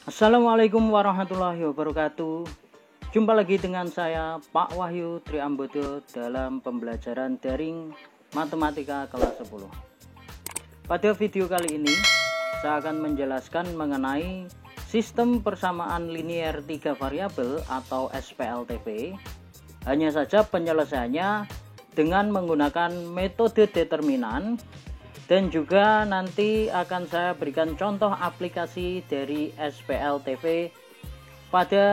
Assalamualaikum warahmatullahi wabarakatuh. Jumpa lagi dengan saya Pak Wahyu Triambodo dalam pembelajaran daring matematika kelas 10. Pada video kali ini saya akan menjelaskan mengenai sistem persamaan linier 3 variabel atau SPLTP. Hanya saja penyelesaiannya dengan menggunakan metode determinan. Dan juga nanti akan saya berikan contoh aplikasi dari SPLTP pada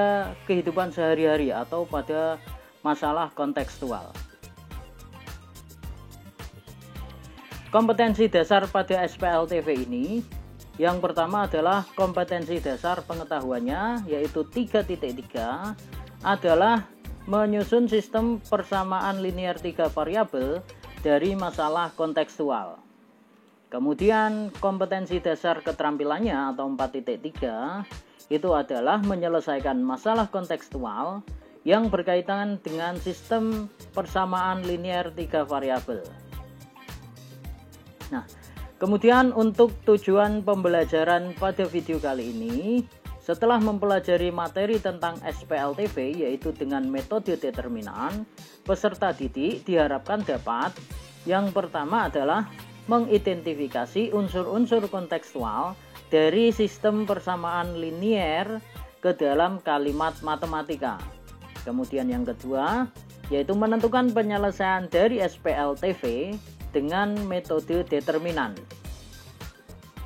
kehidupan sehari-hari atau pada masalah kontekstual. Kompetensi dasar pada SPLTP ini, yang pertama adalah kompetensi dasar pengetahuannya, yaitu 3.3 adalah menyusun sistem persamaan linier 3 variabel dari masalah kontekstual. Kemudian kompetensi dasar keterampilannya atau 4.3 itu adalah menyelesaikan masalah kontekstual yang berkaitan dengan sistem persamaan linier 3 variabel. Nah, kemudian untuk tujuan pembelajaran pada video kali ini, setelah mempelajari materi tentang SPLTP yaitu dengan metode determinan, peserta didik diharapkan dapat yang pertama adalah mengidentifikasi unsur-unsur kontekstual dari sistem persamaan linier ke dalam kalimat matematika. Kemudian yang kedua, yaitu menentukan penyelesaian dari SPLTP dengan metode determinan.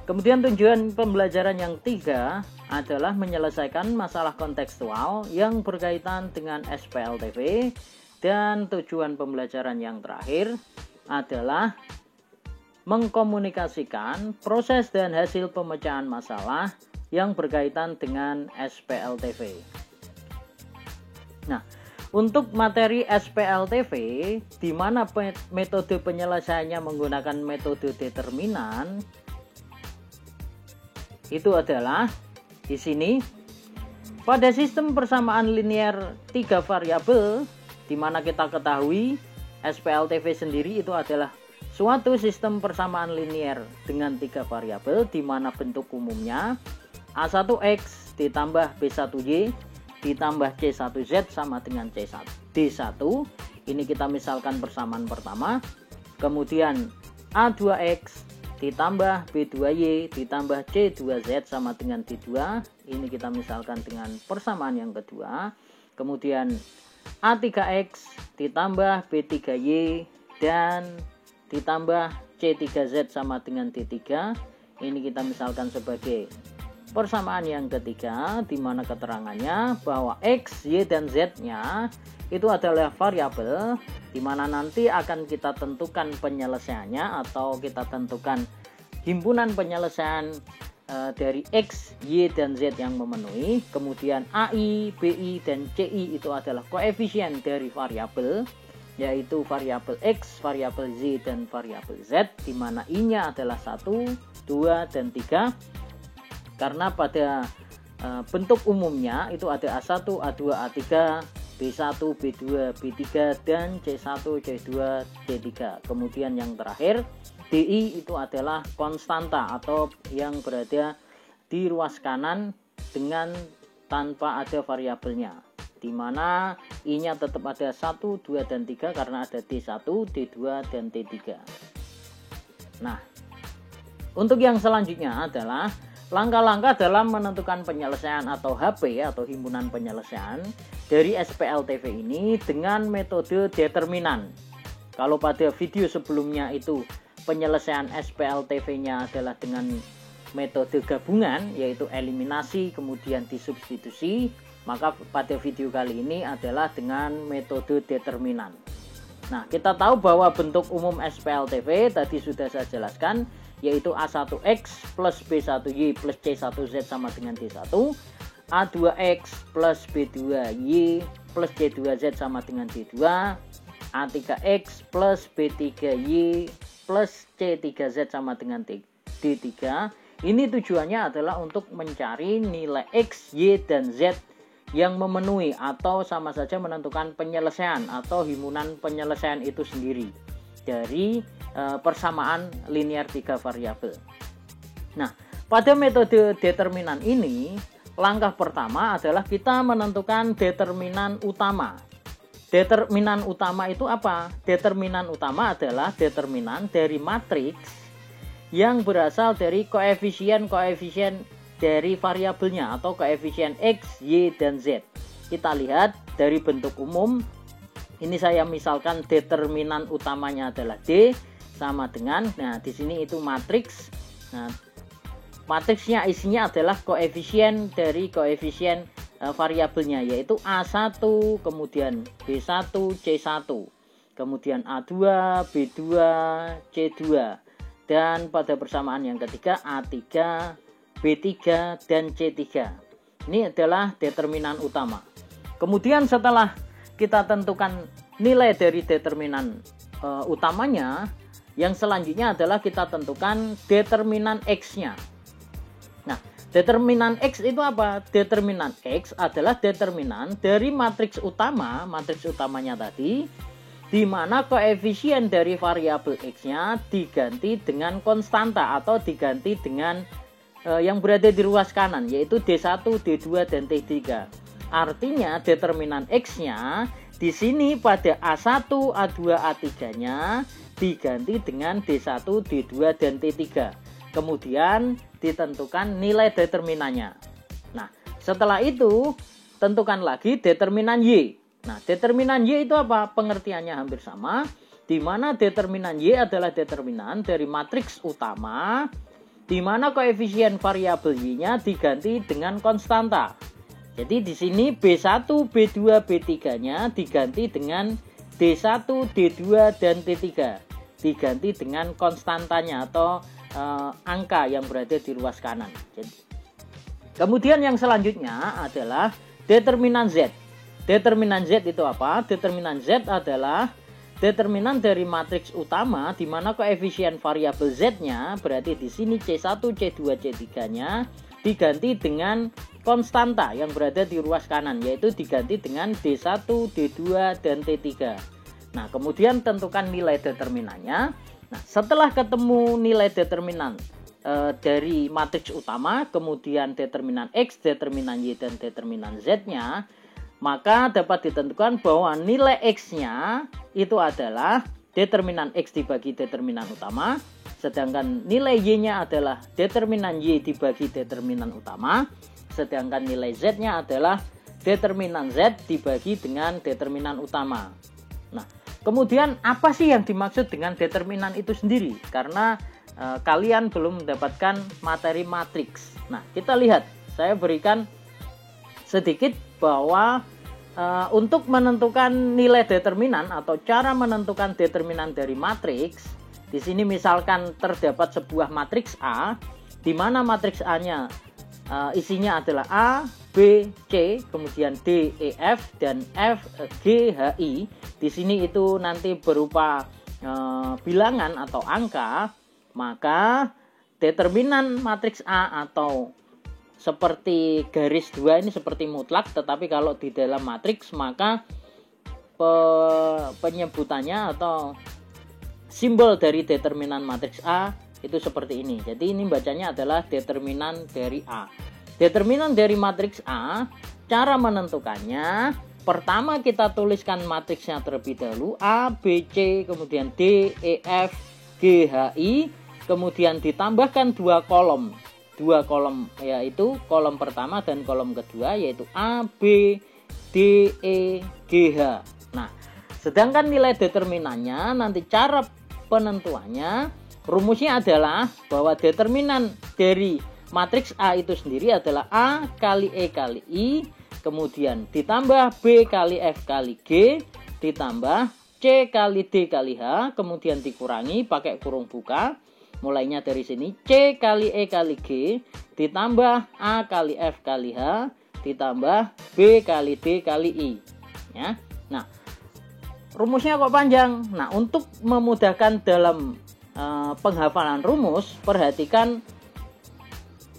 Kemudian tujuan pembelajaran yang ketiga adalah menyelesaikan masalah kontekstual yang berkaitan dengan SPLTP. Dan tujuan pembelajaran yang terakhir adalah mengkomunikasikan proses dan hasil pemecahan masalah yang berkaitan dengan SPLTP. Nah, untuk materi SPLTP di mana metode penyelesaiannya menggunakan metode determinan itu adalah di sini pada sistem persamaan linier 3 variabel di mana kita ketahui SPLTP sendiri itu adalah suatu sistem persamaan linier dengan 3 variabel di mana bentuk umumnya A1X ditambah B1Y ditambah C1Z sama dengan D1. Ini kita misalkan persamaan pertama. Kemudian A2X ditambah B2Y ditambah C2Z sama dengan D2. Ini kita misalkan dengan persamaan yang kedua. Kemudian A3X ditambah B3Y dan ditambah C3Z sama dengan D3. Ini kita misalkan sebagai persamaan yang ketiga di mana keterangannya bahwa X, Y, dan Z-nya itu adalah variabel di mana nanti akan kita tentukan penyelesaiannya atau kita tentukan himpunan penyelesaian dari X, Y, dan Z yang memenuhi. Kemudian AI, BI, dan CI itu adalah koefisien dari variabel, yaitu variabel X, variabel Z, dan variabel Z, di mana I-nya adalah 1, 2, dan 3. Karena pada bentuk umumnya itu ada A1, A2, A3, B1, B2, B3, dan C1, C2, C3. Kemudian yang terakhir, DI itu adalah konstanta atau yang berada di ruas kanan dengan tanpa ada variabelnya, di mana I-nya tetap ada 1, 2, dan 3 karena ada D1, D2, dan D3. Nah, untuk yang selanjutnya adalah langkah-langkah dalam menentukan penyelesaian atau HP atau himpunan penyelesaian dari SPLTP ini dengan metode determinan. Kalau pada video sebelumnya itu penyelesaian SPLTP-nya adalah dengan metode gabungan yaitu eliminasi kemudian disubstitusi, maka pada video kali ini adalah dengan metode determinan. Nah, kita tahu bahwa bentuk umum SPLTP tadi sudah saya jelaskan, yaitu A1X plus B1Y plus C1Z sama dengan D1, A2X plus B2Y plus C2Z sama dengan D2, A3X plus B3Y plus C3Z sama dengan D3. Ini tujuannya adalah untuk mencari nilai X, Y, dan Z yang memenuhi atau sama saja menentukan penyelesaian atau himpunan penyelesaian itu sendiri dari persamaan linier 3 variabel. Nah, pada metode determinan ini langkah pertama adalah kita menentukan determinan utama. Determinan utama itu apa? Determinan utama adalah determinan dari matriks yang berasal dari koefisien-koefisien dari variabelnya atau koefisien X, Y, dan Z. Kita lihat dari bentuk umum. Ini saya misalkan determinan utamanya adalah D sama dengan, nah di sini itu matriks. Nah, matriksnya isinya adalah koefisien dari koefisien variabelnya, yaitu A1, kemudian B1, C1, kemudian A2, B2, C2, dan pada persamaan yang ketiga A3, B3, dan C3. Ini adalah determinan utama. Kemudian setelah kita tentukan nilai dari determinan utamanya, yang selanjutnya adalah kita tentukan determinan X-nya. Nah, determinan X itu apa? Determinan X adalah determinan dari matriks utama, matriks utamanya tadi, di mana koefisien dari variabel X-nya diganti dengan konstanta atau diganti dengan yang berada di ruas kanan, yaitu D1, D2, dan T3. Artinya determinan X-nya di sini pada A1, A2, A3-nya diganti dengan D1, D2, dan T3. Kemudian ditentukan nilai determinannya. Nah, setelah itu tentukan lagi determinan Y. Nah, determinan Y itu apa? Pengertiannya hampir sama, di mana determinan Y adalah determinan dari matriks utama, di mana koefisien variabel Y-nya diganti dengan konstanta. Jadi di sini B1, B2, B3-nya diganti dengan D1, D2, dan T3. Diganti dengan konstantanya atau angka yang berada di ruas kanan. Kemudian yang selanjutnya adalah determinan Z. Determinan Z itu apa? Determinan Z adalah determinan dari matriks utama di mana koefisien variabel Z-nya berarti di sini C1, C2, C3-nya diganti dengan konstanta yang berada di ruas kanan, yaitu diganti dengan D1, D2, dan T3. Nah, kemudian tentukan nilai determinannya. Nah, setelah ketemu nilai determinan dari matriks utama, kemudian determinan X, determinan Y, dan determinan Z-nya, maka dapat ditentukan bahwa nilai X-nya itu adalah determinan X dibagi determinan utama, sedangkan nilai Y-nya adalah determinan Y dibagi determinan utama, sedangkan nilai Z-nya adalah determinan Z dibagi dengan determinan utama. Nah, kemudian apa sih yang dimaksud dengan determinan itu sendiri? Karena kalian belum mendapatkan materi matriks. Nah, kita lihat, saya berikan sedikit bahwa untuk menentukan nilai determinan atau cara menentukan determinan dari matriks, di sini misalkan terdapat sebuah matriks A, di mana matriks A-nya isinya adalah A, B, C, kemudian D, E, F, dan F, G, H, I. Di sini itu nanti berupa bilangan atau angka, maka determinan matriks A atau seperti garis 2 ini seperti mutlak, tetapi kalau di dalam matriks maka penyebutannya atau simbol dari determinan matriks A itu seperti ini. Jadi ini bacanya adalah determinan dari A. Determinan dari matriks A, cara menentukannya, pertama kita tuliskan matriksnya terlebih dahulu, A, B, C, kemudian D, E, F, G, H, I, kemudian ditambahkan dua kolom, yaitu kolom pertama dan kolom kedua, yaitu A, B, D, E, G, H. Nah, sedangkan nilai determinannya, nanti cara penentuannya, rumusnya adalah bahwa determinan dari matriks A itu sendiri adalah A kali E kali I, kemudian ditambah B kali F kali G, ditambah C kali D kali H, kemudian dikurangi pakai kurung buka. Mulainya dari sini, C kali E kali G, ditambah A kali F kali H, ditambah B kali D kali I. Ya. Nah, rumusnya kok panjang? Nah, untuk memudahkan dalam penghafalan rumus, perhatikan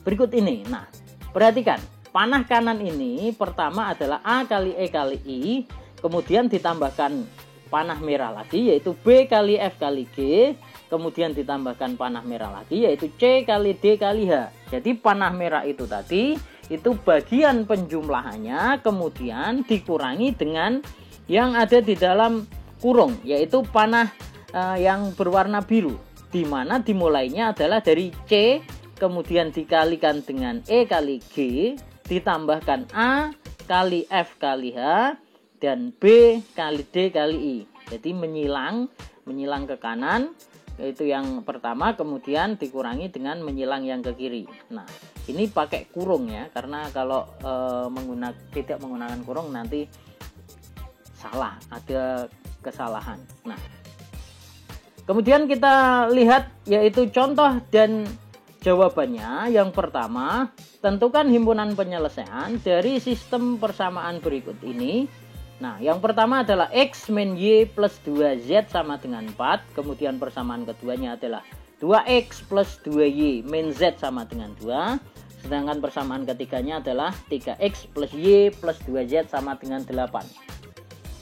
berikut ini. Nah, perhatikan, panah kanan ini pertama adalah A kali E kali I, kemudian ditambahkan panah merah lagi, yaitu B kali F kali G, kemudian ditambahkan panah merah lagi, yaitu C kali D kali H. Jadi panah merah itu tadi itu bagian penjumlahannya kemudian dikurangi dengan yang ada di dalam kurung, yaitu panah yang berwarna biru, di mana dimulainya adalah dari C kemudian dikalikan dengan E kali G ditambahkan A kali F kali H dan B kali D kali I. Jadi menyilang ke kanan, yaitu yang pertama, kemudian dikurangi dengan menyilang yang ke kiri. Nah, ini pakai kurung ya, karena kalau tidak menggunakan kurung nanti salah, ada kesalahan. Nah, kemudian kita lihat yaitu contoh dan jawabannya. Yang pertama, tentukan himpunan penyelesaian dari sistem persamaan berikut ini. Nah, yang pertama adalah X min Y plus 2Z sama dengan 4. Kemudian persamaan keduanya adalah 2X plus 2Y min Z sama dengan 2. Sedangkan persamaan ketiganya adalah 3X plus Y plus 2Z sama dengan 8.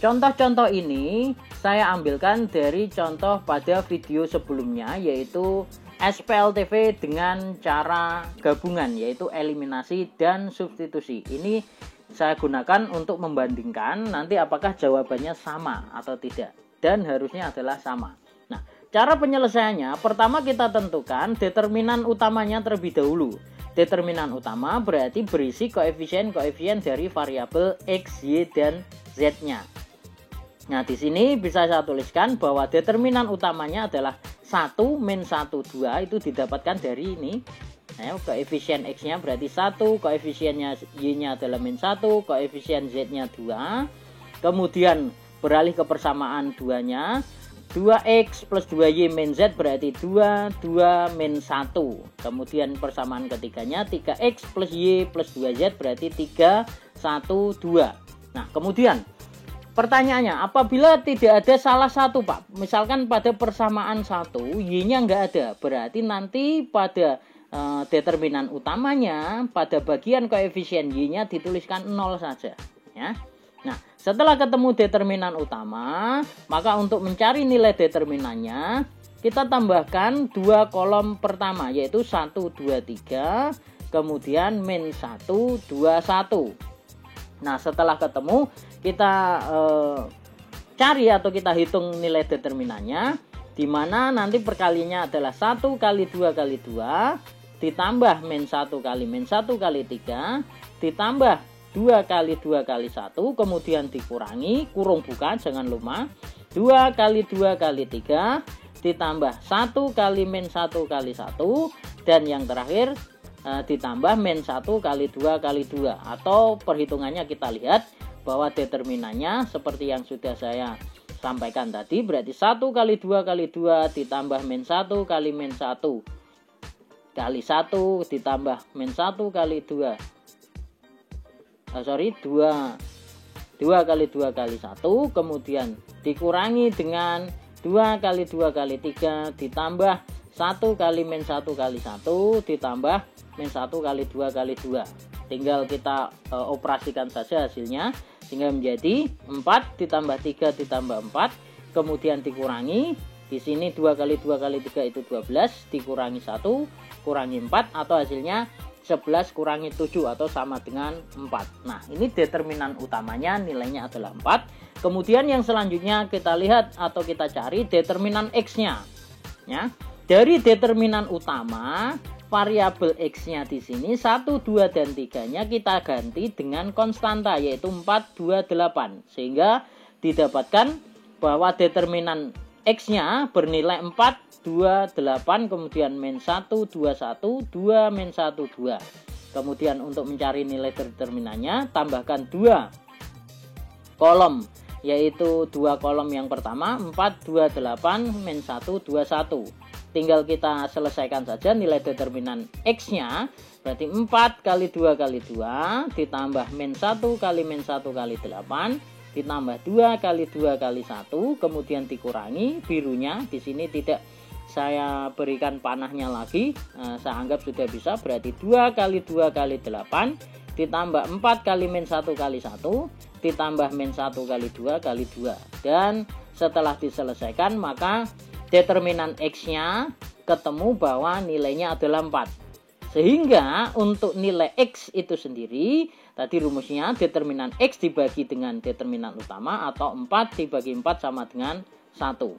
Contoh-contoh ini saya ambilkan dari contoh pada video sebelumnya, yaitu SPLTV dengan cara gabungan, yaitu eliminasi dan substitusi. Ini saya gunakan untuk membandingkan nanti apakah jawabannya sama atau tidak, dan harusnya adalah sama. Nah, cara penyelesaiannya, pertama kita tentukan determinan utamanya terlebih dahulu. Determinan utama berarti berisi koefisien dari variabel X, Y, dan Z-nya. Nah, di sini bisa saya tuliskan bahwa determinan utamanya adalah 1 min 1, 2 itu didapatkan dari ini. Nah, koefisien X-nya berarti 1, koefisiennya Y-nya adalah min 1, koefisien Z-nya 2. Kemudian beralih ke persamaan 2-nya, 2X plus 2Y min Z berarti 2, 2 min 1. Kemudian persamaan ketiganya 3X plus Y plus 2Z berarti 3, 1, 2. Nah, kemudian pertanyaannya, apabila tidak ada salah satu Pak, misalkan pada persamaan 1 Y-nya nggak ada, berarti nanti pada determinan utamanya pada bagian koefisien Y-nya dituliskan 0 saja ya. Nah, setelah ketemu determinan utama, maka untuk mencari nilai determinannya kita tambahkan 2 kolom pertama, yaitu 1, 2, 3, kemudian min 1, 2, 1. Nah, setelah ketemu kita cari atau kita hitung nilai determinannya, di mana nanti perkaliannya adalah 1 kali 2 kali 2 ditambah min 1 kali min 1 kali 3 ditambah 2 kali 2 kali 1, kemudian dikurangi, kurung buka jangan lupa, 2 kali 2 kali 3 ditambah 1 kali min 1 kali 1, dan yang terakhir ditambah min 1 kali 2 kali 2. Atau perhitungannya kita lihat bahwa determinannya seperti yang sudah saya sampaikan tadi, berarti 1 kali 2 kali 2 ditambah min 1 kali min 1 kali 1 ditambah min 1 kali 2 kali 2 kali 1, kemudian dikurangi dengan 2 kali 2 kali 3 ditambah 1 kali min 1 kali 1 ditambah min 1 kali 2 kali 2. Tinggal kita operasikan saja hasilnya, sehingga menjadi 4 ditambah 3 ditambah 4, kemudian dikurangi. Di sini 2 kali 2 kali 3 itu 12, dikurangi 1, kurangi 4, atau hasilnya 11 kurangi 7 atau sama dengan 4. Nah, ini determinan utamanya nilainya adalah 4. Kemudian yang selanjutnya kita lihat atau kita cari determinan X-nya. Ya. Dari determinan utama, variabel X-nya di sini 1, 2, dan 3-nya kita ganti dengan konstanta, yaitu 4, 2, 8. Sehingga didapatkan bahwa determinan X-nya bernilai 4, 2, 8, kemudian min 1, 2, 1, 2, min 1, 2. Kemudian untuk mencari nilai determinannya, tambahkan 2 kolom, yaitu 2 kolom yang pertama, 4, 2, 8, min 1, 2, 1. Tinggal kita selesaikan saja nilai determinan X-nya, berarti 4 kali 2 kali 2, ditambah min 1 kali min 1 kali 8, ditambah 2 kali 2 kali 1, kemudian dikurangi, birunya di sini tidak saya berikan panahnya lagi, saya anggap sudah bisa, berarti 2 kali 2 kali 8 ditambah 4 kali min 1 kali 1 ditambah min 1 kali 2 kali 2. Dan setelah diselesaikan maka determinan X-nya ketemu bahwa nilainya adalah 4. Sehingga untuk nilai X itu sendiri, tadi rumusnya determinan X dibagi dengan determinan utama atau 4 dibagi 4 sama dengan 1.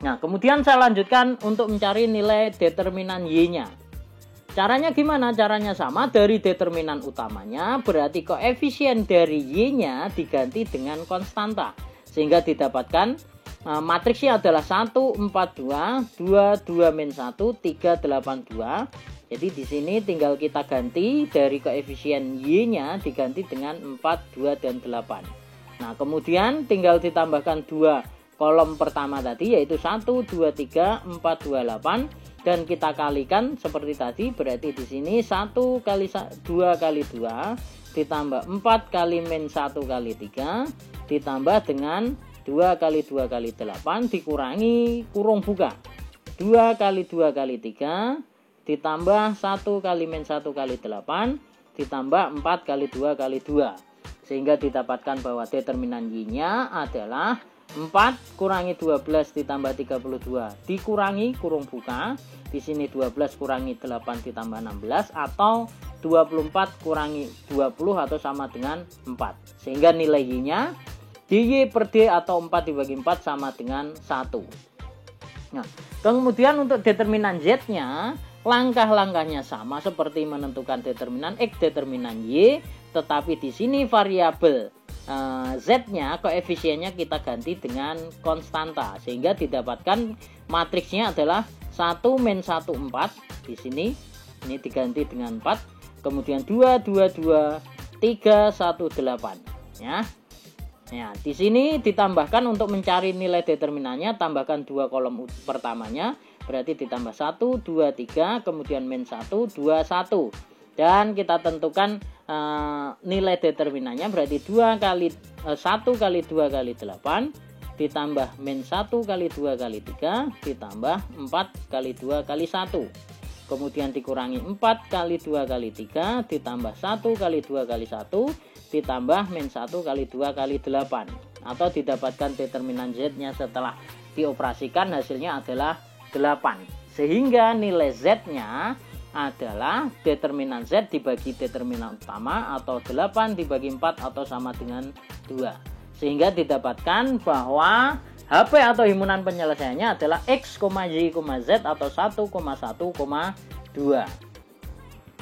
Nah, kemudian saya lanjutkan untuk mencari nilai determinan Y-nya. Caranya gimana? Caranya sama, dari determinan utamanya, berarti koefisien dari Y-nya diganti dengan konstanta. Sehingga didapatkan matriksnya adalah 1, 4, 2, 2, 2, min 1, 3, 8, 2. Jadi di sini tinggal kita ganti dari koefisien Y-nya diganti dengan 4, 2, dan 8. Nah, kemudian tinggal ditambahkan 2 kolom pertama tadi, yaitu 1, 2, 3, 4, 2, 8. Dan kita kalikan seperti tadi, berarti di sini 1 kali 2 kali 2 ditambah 4 kali min 1 kali 3 ditambah dengan 2 kali 2 kali 8 dikurangi kurung buka. 2 kali 2 kali 3 ditambah 1 kali min 1 kali 8 ditambah 4 kali 2 kali 2. Sehingga didapatkan bahwa determinan Y-nya adalah 4 kurangi 12 ditambah 32 dikurangi kurung buka. Di sini 12 kurangi 8 ditambah 16 atau 24 kurangi 20 atau sama dengan 4. Sehingga nilai Y-nya dy per d atau 4 dibagi 4 sama dengan 1. Nah, kemudian untuk determinan Z-nya, langkah-langkahnya sama seperti menentukan determinan X, determinan Y, tetapi di sini variabel Z-nya, koefisiennya kita ganti dengan konstanta, sehingga didapatkan matriksnya adalah 1 min 1 4. Di sini ini diganti dengan 4, kemudian 2 2 2 3 1 8 ya. Ya, di sini ditambahkan untuk mencari nilai determinannya, tambahkan 2 kolom pertamanya, berarti ditambah 1 2 3, kemudian min 1 2 1. Dan kita tentukan nilai determinannya, berarti 1 kali 2 kali 8 ditambah min 1 kali 2 kali 3 ditambah 4 kali 2 kali 1. Kemudian dikurangi 4 kali 2 kali 3 ditambah 1 kali 2 kali 1 ditambah min 1 kali 2 kali 8. Atau didapatkan determinan Z-nya setelah dioperasikan hasilnya adalah 8. Sehingga nilai Z-nya adalah determinan Z dibagi determinan utama atau 8 dibagi 4 atau sama dengan 2. Sehingga didapatkan bahwa HP atau himpunan penyelesaiannya adalah X, Y, Z atau 1,1,2.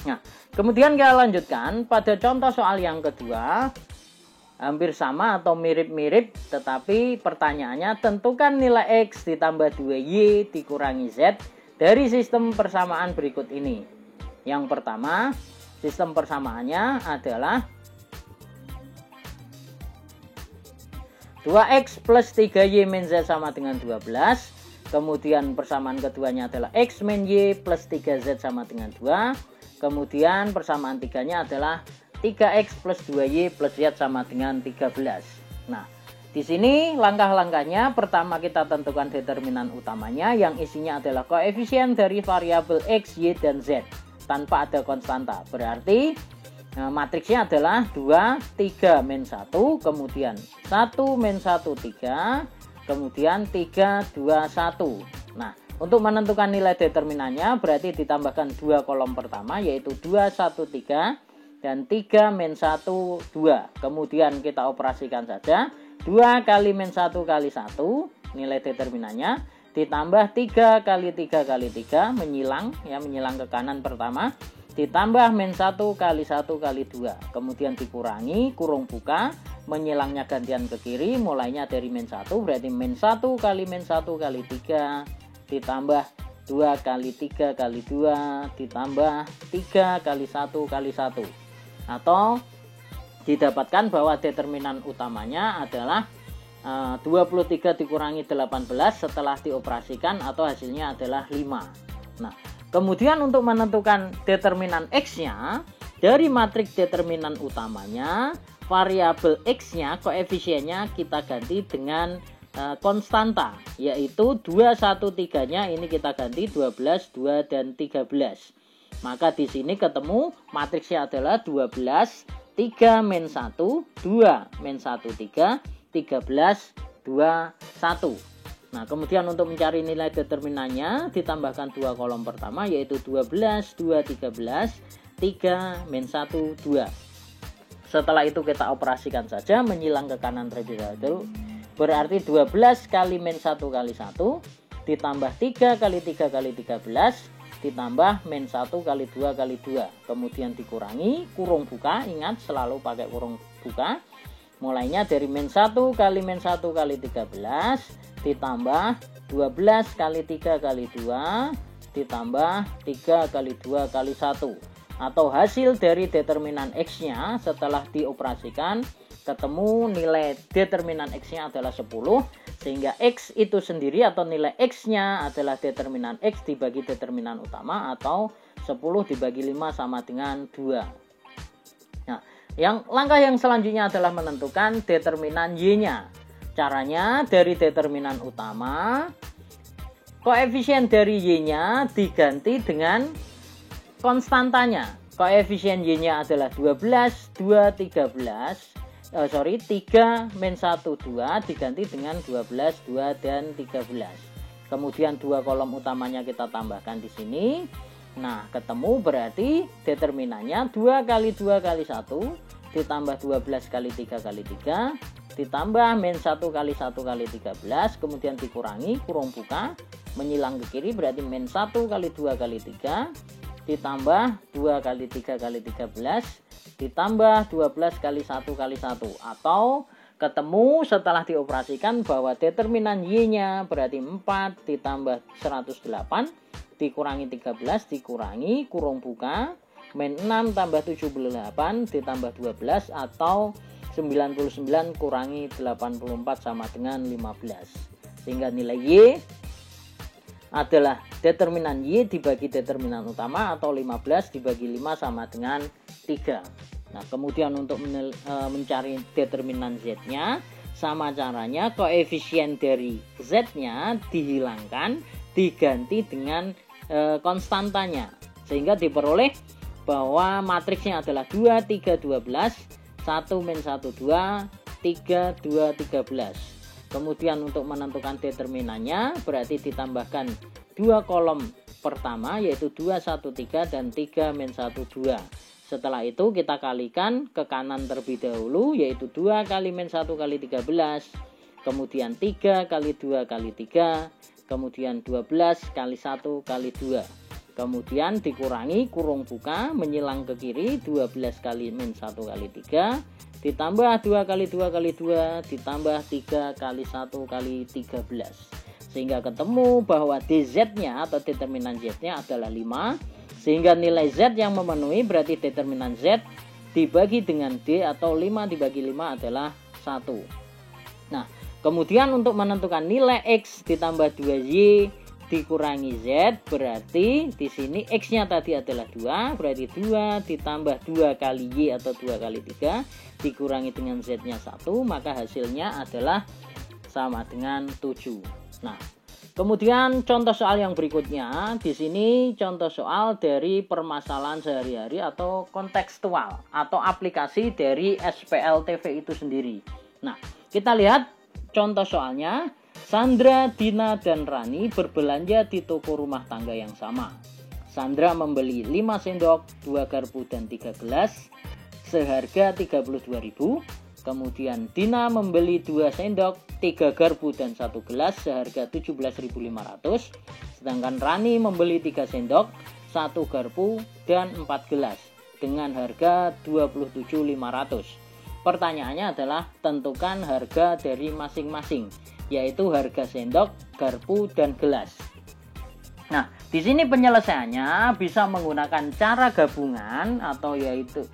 Nah, kemudian kita lanjutkan pada contoh soal yang kedua. Hampir sama atau mirip-mirip, tetapi pertanyaannya tentukan nilai X ditambah 2Y dikurangi Z dari sistem persamaan berikut ini. Yang pertama, sistem persamaannya adalah 2X plus 3Y min Z sama dengan 12. Kemudian persamaan keduanya adalah X min Y plus 3Z sama dengan 2. Kemudian persamaan tiganya adalah 3X plus 2Y plus Z sama dengan 13. Nah, di sini langkah-langkahnya, pertama kita tentukan determinan utamanya yang isinya adalah koefisien dari variabel X, Y, dan Z tanpa ada konstanta. Berarti matriksnya adalah 2, 3, min 1, kemudian 1, min 1, 3, kemudian 3, 2, 1. Nah, untuk menentukan nilai determinannya berarti ditambahkan 2 kolom pertama, yaitu 2, 1, 3, dan 3, min 1, 2. Kemudian kita operasikan saja. 2 kali min 1 kali 1, nilai determinannya, ditambah 3 kali 3 kali 3, menyilang ke kanan pertama, ditambah min 1 kali 1 kali 2, kemudian dikurangi kurung buka, menyilangnya gantian ke kiri, mulainya dari min 1, berarti min 1 kali min 1 kali 3, ditambah 2 kali 3 kali 2, ditambah 3 kali 1 kali 1. Atau didapatkan bahwa determinan utamanya adalah 23 dikurangi 18 setelah dioperasikan, atau hasilnya adalah 5. Nah, kemudian untuk menentukan determinan X-nya, dari matriks determinan utamanya, variabel X-nya, koefisiennya kita ganti dengan konstanta, yaitu 2, 1, 3-nya ini kita ganti 12, 2, dan 13. Maka di sini ketemu matriksnya adalah 12, 3, min 1, 2, min 1, 3, 13, 2, 1. Nah, kemudian untuk mencari nilai determinannya ditambahkan 2 kolom pertama yaitu 12, 2, 13, 3, min 1, 2. Setelah itu kita operasikan saja, menyilang ke kanan terlebih dahulu. Berarti 12 kali min 1 kali 1 ditambah 3 kali 3 kali 13 ditambah min 1 kali 2 kali 2. Kemudian dikurangi, kurung buka, ingat selalu pakai kurung buka. Mulainya dari min 1 kali min 1 kali 13 ditambah 12 kali 3 kali 2 ditambah 3 kali 2 kali 1. Atau hasil dari determinan X-nya setelah dioperasikan ketemu nilai determinan X-nya adalah 10, sehingga X itu sendiri atau nilai X-nya adalah determinan X dibagi determinan utama, atau 10 dibagi 5 sama dengan 2. Nah, langkah yang selanjutnya adalah menentukan determinan Y-nya. Caranya dari determinan utama, koefisien dari Y-nya diganti dengan konstantanya. Koefisien Y-nya adalah 12, 2, 13. 3 min 1, 2 diganti dengan 12, 2, dan 13. Kemudian 2 kolom utamanya kita tambahkan di sini. Nah, ketemu berarti determinannya 2 kali 2 kali 1 ditambah 12 kali 3 kali 3 ditambah min 1 kali 1 kali 13, kemudian dikurangi, kurung buka, menyilang ke kiri berarti min 1 kali 2 kali 3 ditambah 2 kali 3 kali 13 ditambah 12 kali 1 kali 1, atau ketemu setelah dioperasikan bahwa determinan Y-nya berarti 4 ditambah 108 dikurangi 13 dikurangi kurung buka min 6 tambah 78 ditambah 12, atau 99 kurangi 84 sama dengan 15, sehingga nilai Y adalah determinan Y dibagi determinan utama, atau 15 dibagi 5 sama dengan 3. Nah, kemudian untuk mencari determinan Z-nya, sama caranya koefisien dari Z-nya dihilangkan, diganti dengan konstantanya, sehingga diperoleh bahwa matriksnya adalah 2, 3, 12, 1, min 1, 2, 3, 2, 13. Kemudian untuk menentukan determinannya berarti ditambahkan 2 kolom pertama yaitu 2, 1, 3 dan 3, min 1, 2. Setelah itu kita kalikan ke kanan terlebih dahulu yaitu 2 kali min 1 kali 13, kemudian 3 kali 2 kali 3, kemudian 12 kali 1 kali 2. Kemudian dikurangi, kurung buka, menyilang ke kiri, 12 kali min 1 kali 3 ditambah 2 kali 2 kali 2 ditambah 3 kali 1 kali 13, sehingga ketemu bahwa dz-nya atau determinan z-nya adalah 5, sehingga nilai z yang memenuhi berarti determinan z dibagi dengan d atau 5 dibagi 5 adalah 1. Nah, kemudian untuk menentukan nilai x ditambah 2y dikurangi z, berarti di sini x-nya tadi adalah 2, berarti 2 ditambah 2 kali y atau 2 kali 3 dikurangi dengan z-nya 1, maka hasilnya adalah sama dengan 7. Nah, kemudian contoh soal yang berikutnya, di sini contoh soal dari permasalahan sehari-hari atau kontekstual atau aplikasi dari SPLTV itu sendiri. Nah, kita lihat contoh soalnya. Sandra, Dina, dan Rani berbelanja di toko rumah tangga yang sama. Sandra membeli 5 sendok, 2 garpu, dan 3 gelas seharga 32.000. Kemudian Dina membeli 2 sendok, 3 garpu, dan 1 gelas seharga 17.500. Sedangkan Rani membeli 3 sendok, 1 garpu, dan 4 gelas dengan harga 27.500. Pertanyaannya adalah tentukan harga dari masing-masing, yaitu harga sendok, garpu, dan gelas. Nah, di sini penyelesaiannya bisa menggunakan cara gabungan atau yaitu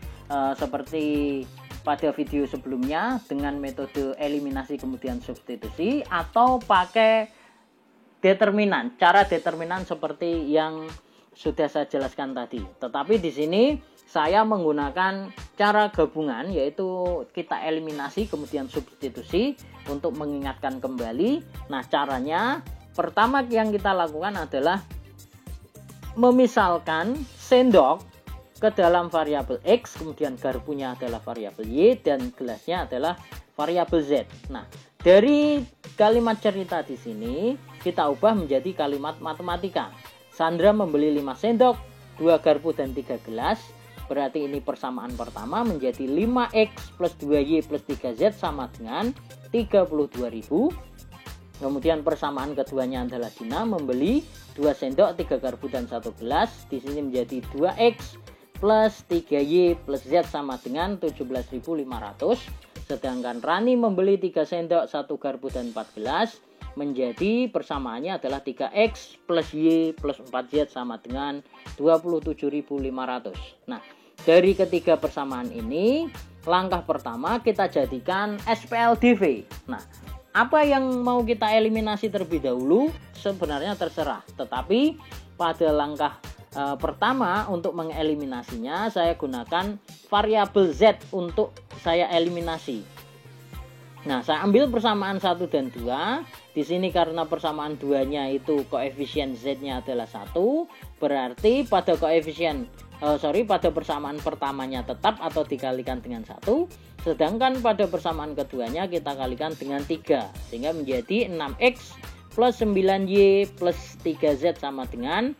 seperti pada video sebelumnya dengan metode eliminasi kemudian substitusi, atau pakai determinan, cara determinan seperti yang sudah saya jelaskan tadi. Tetapi di sini saya menggunakan cara gabungan, yaitu kita eliminasi kemudian substitusi untuk mengingatkan kembali. Nah, caranya pertama yang kita lakukan adalah memisalkan sendok ke dalam variabel X, kemudian garpunya adalah variabel Y, dan gelasnya adalah variabel Z. Nah, dari kalimat cerita di sini kita ubah menjadi kalimat matematika. Sandra membeli 5 sendok, 2 garpu dan 3 gelas. Berarti ini persamaan pertama menjadi 5X plus 2Y plus 3Z sama dengan 32.000. Kemudian persamaan keduanya adalah Dina membeli 2 sendok, 3 garpu dan 1 gelas. Di sini menjadi 2X plus 3Y plus Z sama dengan 17.500. Sedangkan Rani membeli 3 sendok, 1 garpu dan 4 gelas. Menjadi persamaannya adalah 3X plus Y plus 4Z sama dengan 27.500. Nah, dari ketiga persamaan ini, langkah pertama kita jadikan SPLDV. Nah, apa yang mau kita eliminasi terlebih dahulu sebenarnya terserah. Tetapi pada langkah pertama untuk mengeliminasinya saya gunakan variabel Z untuk saya eliminasi. Nah, saya ambil persamaan 1 dan 2. Di sini karena persamaan 2-nya itu koefisien Z-nya adalah 1, berarti pada pada persamaan pertamanya tetap atau dikalikan dengan 1, sedangkan pada persamaan keduanya kita kalikan dengan 3, sehingga menjadi 6X plus 9Y plus 3Z sama dengan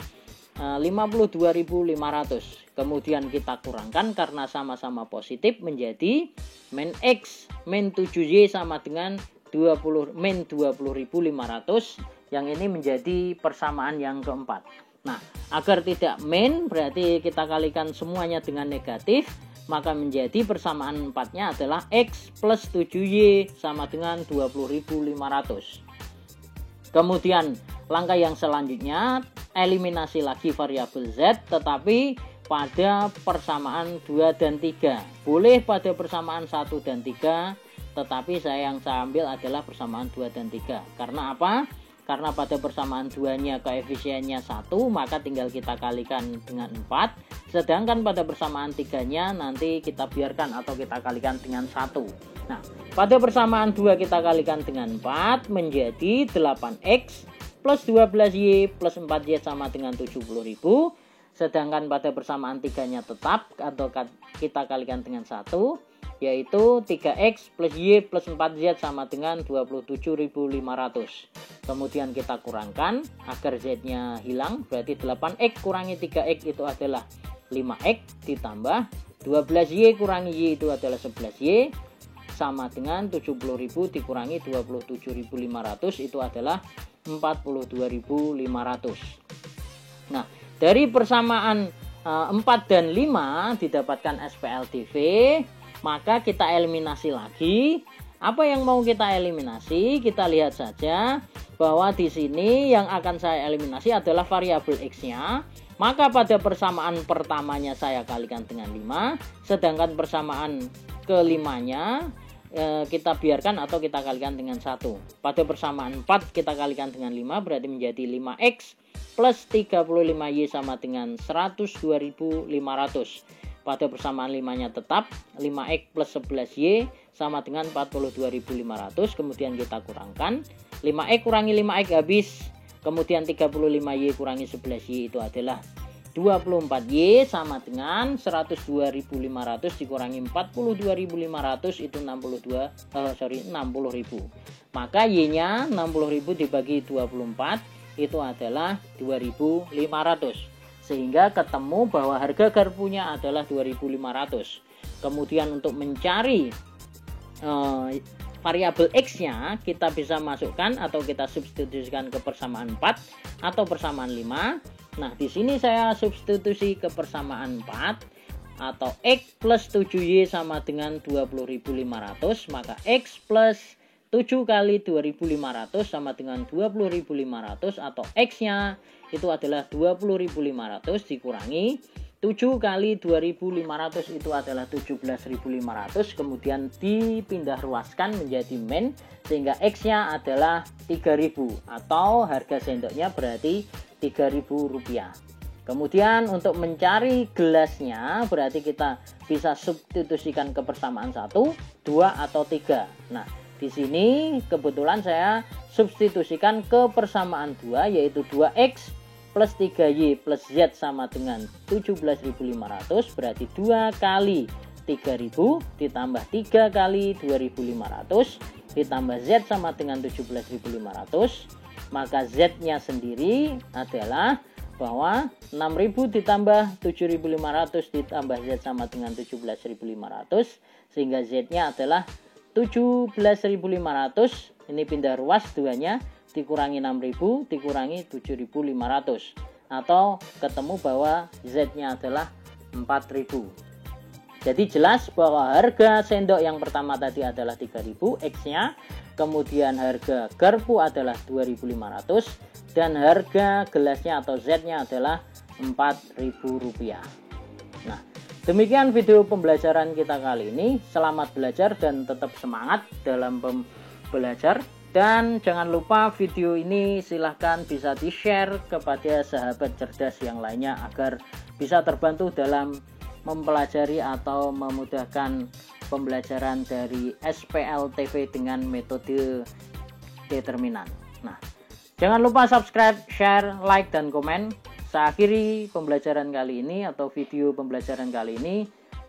52.500. Kemudian kita kurangkan karena sama-sama positif menjadi min X min 7Y sama dengan min 20.500. Yang ini menjadi persamaan yang keempat. Nah, agar tidak min berarti kita kalikan semuanya dengan negatif, maka menjadi persamaan 4-nya adalah X plus 7Y sama dengan 20.500. Kemudian langkah yang selanjutnya eliminasi lagi variabel Z, tetapi pada persamaan 2 dan 3. Boleh pada persamaan 1 dan 3, tetapi yang saya ambil adalah persamaan 2 dan 3. Karena apa? Karena pada persamaan 2-nya koefisiennya 1, maka tinggal kita kalikan dengan 4. Sedangkan pada persamaan 3-nya nanti kita biarkan atau kita kalikan dengan 1. Nah, pada persamaan 2 kita kalikan dengan 4 menjadi 8X plus 12Y plus 4Y sama dengan 70.000. Sedangkan pada persamaan 3-nya tetap atau kita kalikan dengan 1, yaitu 3X plus Y plus 4Z sama dengan 27.500. Kemudian kita kurangkan agar Z-nya hilang, berarti 8X kurangi 3X itu adalah 5X ditambah 12Y kurangi Y itu adalah 11Y sama dengan 70.000 dikurangi 27.500 itu adalah 42.500. Nah, dari persamaan 4 dan 5 didapatkan SPLDV, maka kita eliminasi lagi. Apa yang mau kita eliminasi? Kita lihat saja bahwa di sini yang akan saya eliminasi adalah variabel X-nya. Maka pada persamaan pertamanya saya kalikan dengan 5, sedangkan persamaan kelimanya kita biarkan atau kita kalikan dengan 1. Pada persamaan 4 kita kalikan dengan 5, berarti menjadi 5X plus 35Y sama dengan 102.500. Pada persamaan 5-nya tetap 5X plus 11Y sama dengan 42.500. Kemudian kita kurangkan 5X kurangi 5X habis. Kemudian 35Y kurangi 11Y itu adalah 24Y sama dengan 102.500 dikurangi 42.500 itu 60.000. Maka Y-nya 60.000 dibagi 24 itu adalah 2.500. Sehingga ketemu bahwa harga garpunya adalah 2.500. Kemudian untuk mencari variabel X-nya kita bisa masukkan atau kita substitusikan ke persamaan 4 atau persamaan 5. Nah, di sini saya substitusi ke persamaan 4 atau X plus 7Y sama dengan 20.500, maka X plus 7 kali 2.500 sama dengan 20.500 atau X-nya itu adalah 20.500 dikurangi 7 kali 2.500 itu adalah 17.500, kemudian dipindah ruaskan menjadi min sehingga X-nya adalah 3.000 atau harga sendoknya berarti Rp3.000. Kemudian untuk mencari gelasnya berarti kita bisa substitusikan ke persamaan 1, 2 atau 3. Nah, di sini kebetulan saya substitusikan ke persamaan 2 yaitu 2X plus 3Y plus Z sama dengan 17.500, berarti 2 kali 3.000 ditambah 3 kali 2.500 ditambah Z sama dengan 17.500. Maka Z-nya sendiri adalah bahwa 6.000 ditambah 7.500 ditambah Z sama dengan 17.500, sehingga Z-nya adalah 17.500. Ini pindah ruas duanya, dikurangi 6.000 dikurangi 7.500, atau ketemu bahwa Z-nya adalah 4.000. Jadi jelas bahwa harga sendok yang pertama tadi adalah 3.000 X-nya, kemudian harga garpu adalah 2.500, dan harga gelasnya atau Z-nya adalah Rp4.000. Nah, demikian video pembelajaran kita kali ini. Selamat belajar dan tetap semangat dalam belajar. Dan jangan lupa video ini silahkan bisa di-share kepada sahabat cerdas yang lainnya agar bisa terbantu dalam mempelajari atau memudahkan pembelajaran dari SPLTV dengan metode determinan. Nah, jangan lupa subscribe, share, like, dan komen. Saya akhiri pembelajaran kali ini atau video pembelajaran kali ini.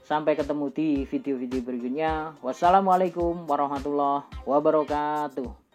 Sampai ketemu di video-video berikutnya. Wassalamualaikum warahmatullahi wabarakatuh.